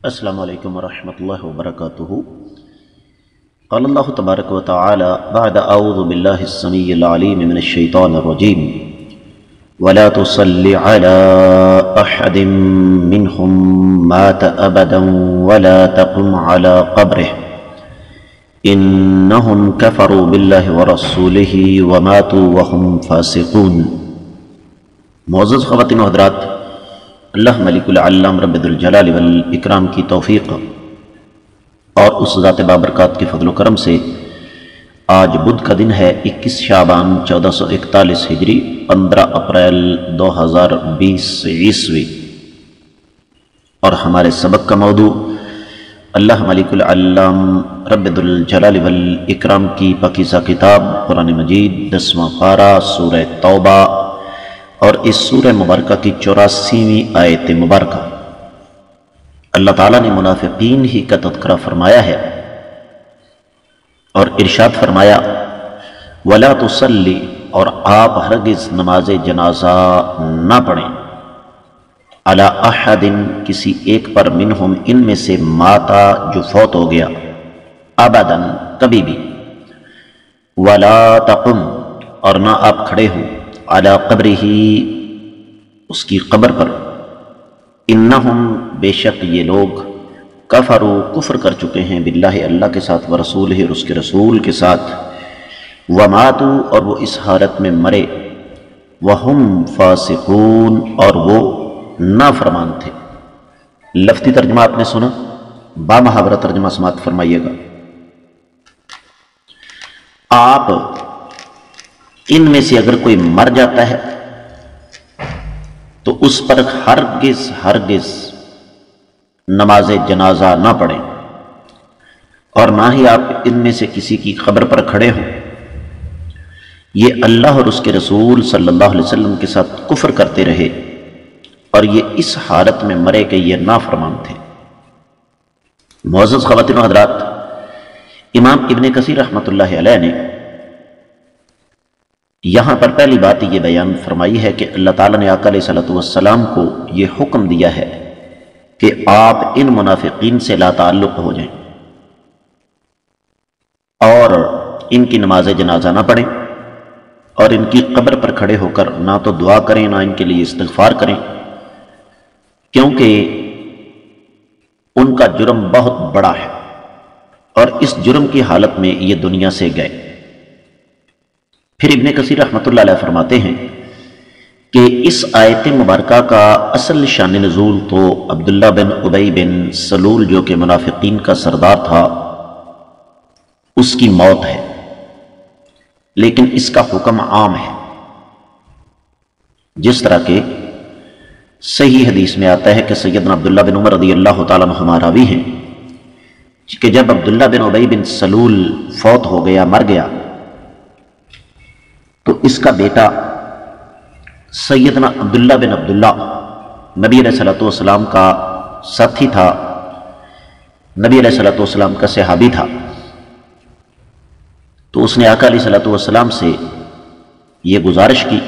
السلام علیکم ورحمۃ اللہ وبرکاتہ۔ قال اللہ تبارک و تعالی بعد اعوذ باللہ السمیع العلیم من الشیطان الرجیم ولا تصل علی احد منهم مات ابدا ولا تقم علی قبرہ انہم کفروا باللہ ورسولہ وماتوا وهم فاسقون۔ معزز خواتین و حضرات، اللہ ملک العلام رب ذوالجلال والاکرام کی توفیق اور اس ذات بابرکات کے فضل و کرم سے آج بدھ کا دن ہے 21 شعبان 1441 ہجری 15 اپریل 2020 عیسوی، اور ہمارے سبق کا موضوع اللہ ملک العلام رب ذوالجلال والاکرام کی پاکیزہ کتاب قرآن مجید 10واں پارہ سورہ توبہ اور اس سورہ مبارکہ کی 84ویں آیت مبارکہ۔ اللہ تعالیٰ نے منافقین ہی کا تذکرہ فرمایا ہے اور ارشاد فرمایا وَلَا تُصَلِّ، اور آپ ہرگز نماز جنازہ نہ پڑھیں، عَلَىٰ أَحَدٍ، کسی ایک پر، منہم، ان میں سے، ماتا، جو فوت ہو گیا، ابداً، کبھی بھی، وَلَا تَقُمْ، اور نہ آپ کھڑے ہوں، علی قبرہ، اس کی قبر پر، انہم، بے شک یہ لوگ، کفروا، کفر کر چکے ہیں، باللہ، اللہ کے ساتھ، ورسولہ، اور اس کے رسول کے ساتھ، وماتوا، اور وہ اس حالت میں مرے، وہم فاسقون، اور وہ نافرمان تھے۔ لفظی ترجمہ آپ نے سنا، بامحاورہ ترجمہ سماعت فرمائیے گا۔ آپ ان میں سے اگر کوئی مر جاتا ہے تو اس پر ہرگز نماز جنازہ نہ پڑھیں، اور نہ ہی آپ ان میں سے کسی کی قبر پر کھڑے ہوں۔ یہ اللہ اور اس کے رسول صلی اللہ علیہ وسلم کے ساتھ کفر کرتے رہے، اور یہ اس حالت میں مرے کہ یہ نافرمان تھے۔ معزز خواتین و حضرات، امام ابن کثیر رحمۃ اللہ علیہ نے یہاں پر پہلی بات یہ بیان فرمائی ہے کہ اللہ تعالیٰ نے آقا علیہ الصلوۃ والسلام کو یہ حکم دیا ہے کہ آپ ان منافقین سے لا تعلق ہو جائیں اور ان کی نماز جنازہ نہ پڑھیں، اور ان کی قبر پر کھڑے ہو کر نہ تو دعا کریں، نہ ان کے لیے استغفار کریں، کیونکہ ان کا جرم بہت بڑا ہے، اور اس جرم کی حالت میں یہ دنیا سے گئے۔ پھر ابن کثیر رحمۃ اللہ علیہ فرماتے ہیں کہ اس آیت مبارکہ کا اصل شان نزول تو عبداللہ بن ابی بن سلول، جو کہ منافقین کا سردار تھا، اس کی موت ہے، لیکن اس کا حکم عام ہے، جس طرح کہ صحیح حدیث میں آتا ہے کہ سیدنا عبداللہ بن عمر رضی اللہ تعالیٰ عنہما راوی ہیں کہ جب عبداللہ بن ابی بن سلول فوت ہو گیا، مر گیا، تو اس کا بیٹا سیدنا عبداللہ بن عبداللہ نبی علیہ الصلوۃ والسلام کا ساتھی تھا، نبی علیہ الصلوۃ والسلام کا صحابی تھا، تو اس نے آقا علیہ الصلوۃ والسلام سے یہ گزارش کی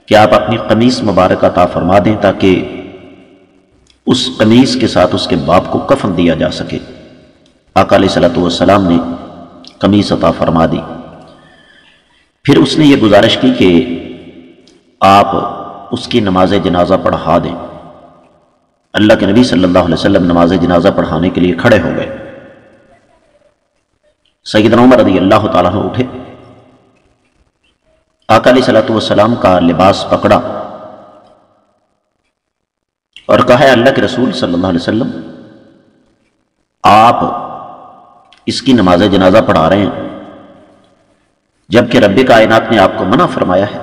کہ آپ اپنی قمیص مبارک عطا فرما دیں تاکہ اس قمیص کے ساتھ اس کے باپ کو کفن دیا جا سکے۔ آقا علیہ الصلوۃ والسلام نے قمیص عطا فرما دی۔ پھر اس نے یہ گزارش کی کہ آپ اس کی نماز جنازہ پڑھا دیں۔ اللہ کے نبی صلی اللہ علیہ وسلم نماز جنازہ پڑھانے کے لیے کھڑے ہو گئے۔ سیدنا عمر رضی اللہ تعالیٰ عنہ اٹھے، آقا علیہ الصلوۃ والسلام کا لباس پکڑا اور کہا ہے اللہ کے رسول صلی اللہ علیہ وسلم، آپ اس کی نماز جنازہ پڑھا رہے ہیں جبکہ رب کائنات نے آپ کو منع فرمایا ہے۔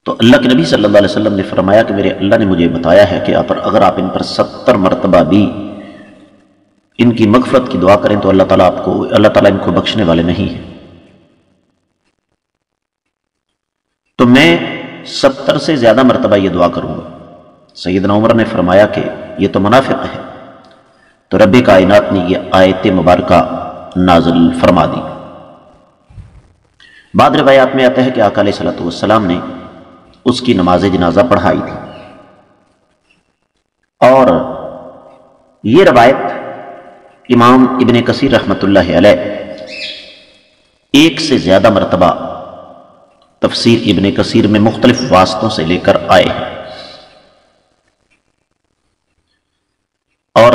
تو اللہ کے نبی صلی اللہ علیہ وسلم نے فرمایا کہ میرے اللہ نے مجھے بتایا ہے کہ اگر آپ ان پر 70 مرتبہ بھی ان کی مغفرت کی دعا کریں تو اللہ تعالیٰ ان کو بخشنے والے نہیں ہیں۔ تو میں 70 سے زیادہ مرتبہ یہ دعا کروں گا۔ سیدنا عمر نے فرمایا کہ یہ تو منافق ہے، تو رب کائنات نے یہ آیت مبارکہ نازل فرما دی۔ بعض روایات میں آتا ہے کہ آقا علیہ الصلوۃ والسلام نے اس کی نماز جنازہ پڑھائی تھی، اور یہ روایت امام ابن کثیر رحمۃ اللہ علیہ ایک سے زیادہ مرتبہ تفسیر ابن کثیر میں مختلف واسطوں سے لے کر آئے ہیں، اور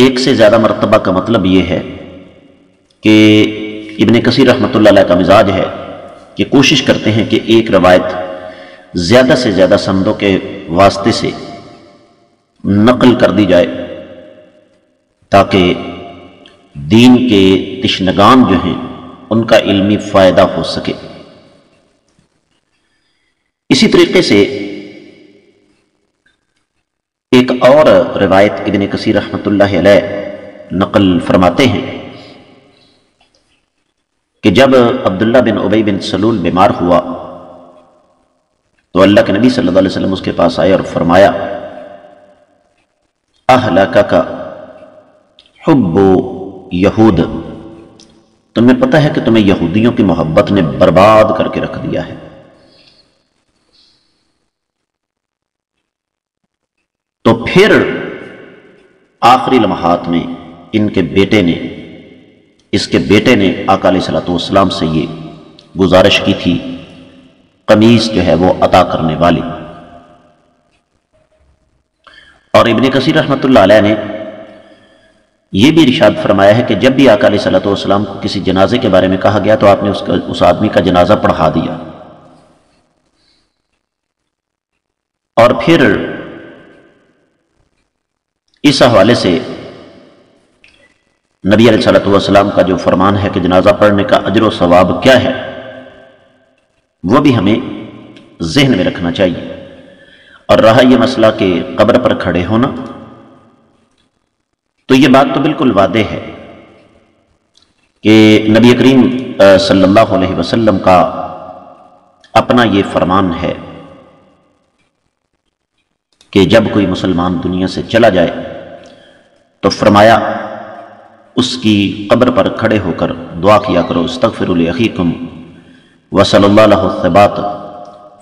ایک سے زیادہ مرتبہ کا مطلب یہ ہے کہ ابن کثیر رحمۃ اللہ علیہ کا مزاج ہے کہ کوشش کرتے ہیں کہ ایک روایت زیادہ سے زیادہ سندوں کے واسطے سے نقل کر دی جائے تاکہ دین کے تشنگان جو ہیں ان کا علمی فائدہ ہو سکے۔ اسی طریقے سے ایک اور روایت ابن کثیر رحمۃ اللہ علیہ نقل فرماتے ہیں کہ جب عبداللہ بن ابی بن سلول بیمار ہوا تو اللہ کے نبی صلی اللہ علیہ وسلم اس کے پاس آئے اور فرمایا اہلکک حب یہود، تمہیں پتہ ہے کہ تمہیں یہودیوں کی محبت نے برباد کر کے رکھ دیا ہے۔ تو پھر آخری لمحات میں اس کے بیٹے نے آقا علیہ الصلوۃ والسلام سے یہ گزارش کی تھی، قمیص جو ہے وہ عطا کرنے والی۔ اور ابن کثیر رحمۃ اللہ علیہ نے یہ بھی ارشاد فرمایا ہے کہ جب بھی آقا علیہ الصلوۃ والسلام کو کسی جنازے کے بارے میں کہا گیا تو آپ نے اس آدمی کا جنازہ پڑھا دیا۔ اور پھر اس حوالے سے نبی علیہ الصلوۃ والسلام کا جو فرمان ہے کہ جنازہ پڑھنے کا اجر و ثواب کیا ہے وہ بھی ہمیں ذہن میں رکھنا چاہیے۔ اور رہا یہ مسئلہ کہ قبر پر کھڑے ہونا، تو یہ بات تو بالکل واضح ہے کہ نبی کریم صلی اللہ علیہ وسلم کا اپنا یہ فرمان ہے کہ جب کوئی مسلمان دنیا سے چلا جائے تو فرمایا اس کی قبر پر کھڑے ہو کر دعا کیا کرو، استغفروا لاخیکم وصلی اللہ علیہ الثبات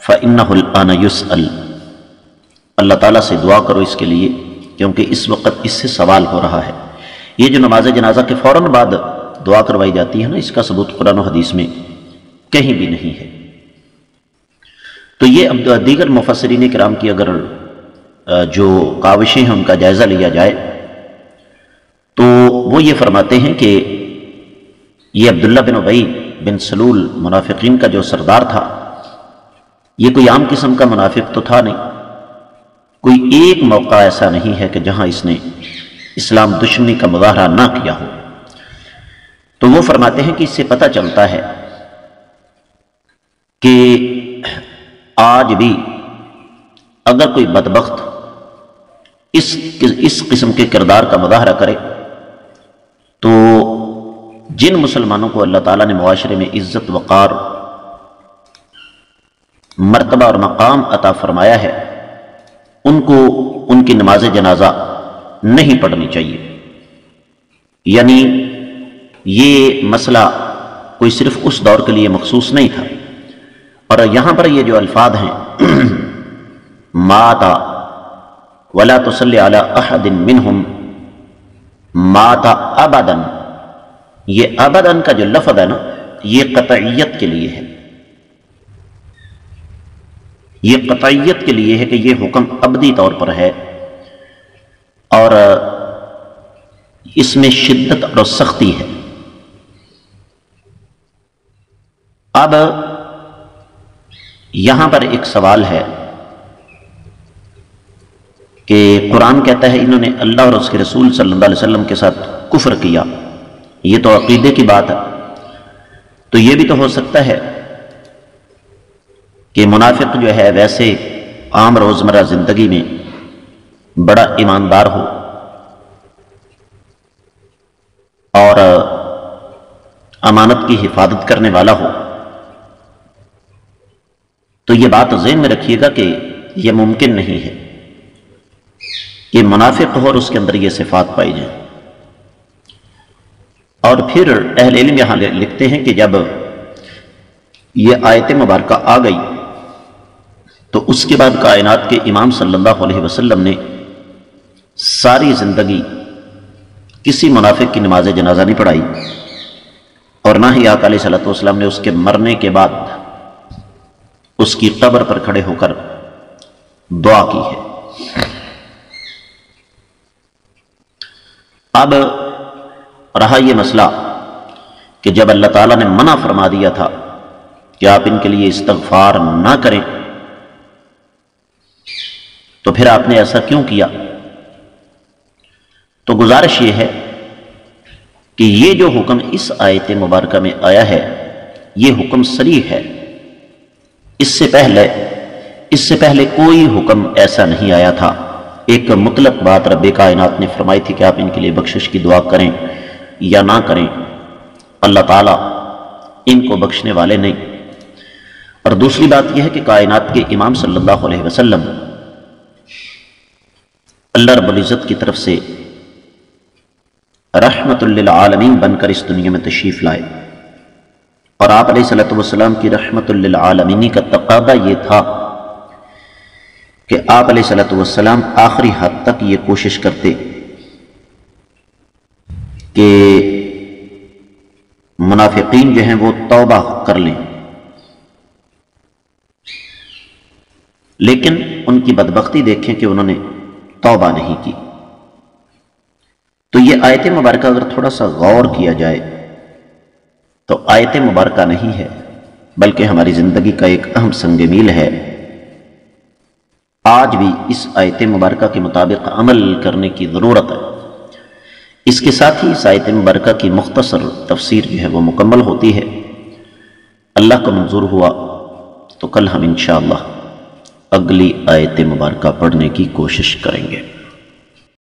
فانہ الآن یسأل، اللہ تعالیٰ سے دعا کرو اس کے لیے کیونکہ اس وقت اس سے سوال ہو رہا ہے۔ یہ جو نماز جنازہ کے فوراً بعد دعا کروائی جاتی ہے نا، اس کا ثبوت قرآن و حدیث میں کہیں بھی نہیں ہے۔ تو یہ اب دیگر مفسرین کرام کی اگر جو کاوشیں ہیں ان کا جائزہ لیا جائے تو وہ یہ فرماتے ہیں کہ یہ عبداللہ بن ابی بن سلول منافقین کا جو سردار تھا، یہ کوئی عام قسم کا منافق تو تھا نہیں، کوئی ایک موقع ایسا نہیں ہے کہ جہاں اس نے اسلام دشمنی کا مظاہرہ نہ کیا ہو۔ تو وہ فرماتے ہیں کہ اس سے پتہ چلتا ہے کہ آج بھی اگر کوئی بدبخت اس قسم کے کردار کا مظاہرہ کرے تو جن مسلمانوں کو اللہ تعالیٰ نے معاشرے میں عزت وقار مرتبہ اور مقام عطا فرمایا ہے ان کو ان کی نماز جنازہ نہیں پڑھنی چاہیے۔ یعنی یہ مسئلہ کوئی صرف اس دور کے لیے مخصوص نہیں تھا، اور یہاں پر یہ جو الفاظ ہیں مات ولا تصلی علی احد منہم مات ابدا، یہ ابداً کا جو لفظ ہے نا یہ قطعیت کے لیے ہے، یہ قطعیت کے لیے ہے کہ یہ حکم ابدی طور پر ہے اور اس میں شدت اور سختی ہے۔ اب یہاں پر ایک سوال ہے کہ قرآن کہتا ہے انہوں نے اللہ اور اس کے رسول صلی اللہ علیہ وسلم کے ساتھ کفر کیا، یہ تو عقیدے کی بات ہے، تو یہ بھی تو ہو سکتا ہے کہ منافق جو ہے ویسے عام روزمرہ زندگی میں بڑا ایماندار ہو اور امانت کی حفاظت کرنے والا ہو، تو یہ بات ذہن میں رکھیے گا کہ یہ ممکن نہیں ہے کہ منافق ہو اور اس کے اندر یہ صفات پائی جائیں۔ اور پھر اہل علم یہاں لکھتے ہیں کہ جب یہ آیت مبارکہ آ گئی تو اس کے بعد کائنات کے امام صلی اللہ علیہ وسلم نے ساری زندگی کسی منافق کی نماز جنازہ نہیں پڑھائی، اور نہ ہی آقا علیہ الصلوۃ والسلام نے اس کے مرنے کے بعد اس کی قبر پر کھڑے ہو کر دعا کی ہے۔ اب رہا یہ مسئلہ کہ جب اللہ تعالیٰ نے منع فرما دیا تھا کہ آپ ان کے لیے استغفار نہ کریں، تو پھر آپ نے ایسا کیوں کیا؟ تو گزارش یہ ہے کہ یہ جو حکم اس آیت مبارکہ میں آیا ہے یہ حکم صریح ہے۔ اس سے پہلے کوئی حکم ایسا نہیں آیا تھا۔ ایک مطلق بات رب کائنات نے فرمائی تھی کہ آپ ان کے لیے بخشش کی دعا کریں یا نہ کریں، اللہ تعالیٰ ان کو بخشنے والے نہیں۔ اور دوسری بات یہ ہے کہ کائنات کے امام صلی اللہ علیہ وسلم اللہ رب العزت کی طرف سے رحمت للعالمین بن کر اس دنیا میں تشریف لائے، اور آپ علیہ الصلوۃ والسلام کی رحمت للعالمین کا تقاضا یہ تھا کہ آپ علیہ الصلوۃ والسلام آخری حد تک یہ کوشش کرتے کہ منافقین جو ہیں وہ توبہ کر لیں، لیکن ان کی بدبختی دیکھیں کہ انہوں نے توبہ نہیں کی۔ تو یہ آیت مبارکہ اگر تھوڑا سا غور کیا جائے تو آیت مبارکہ نہیں ہے، بلکہ ہماری زندگی کا ایک اہم سنگ میل ہے۔ آج بھی اس آیت مبارکہ کے مطابق عمل کرنے کی ضرورت ہے۔ اس کے ساتھ ہی اس آیت مبارکہ کی مختصر تفسیر جو ہے وہ مکمل ہوتی ہے۔ اللہ کو منظور ہوا تو کل ہم انشاءاللہ اگلی آیت مبارکہ پڑھنے کی کوشش کریں گے۔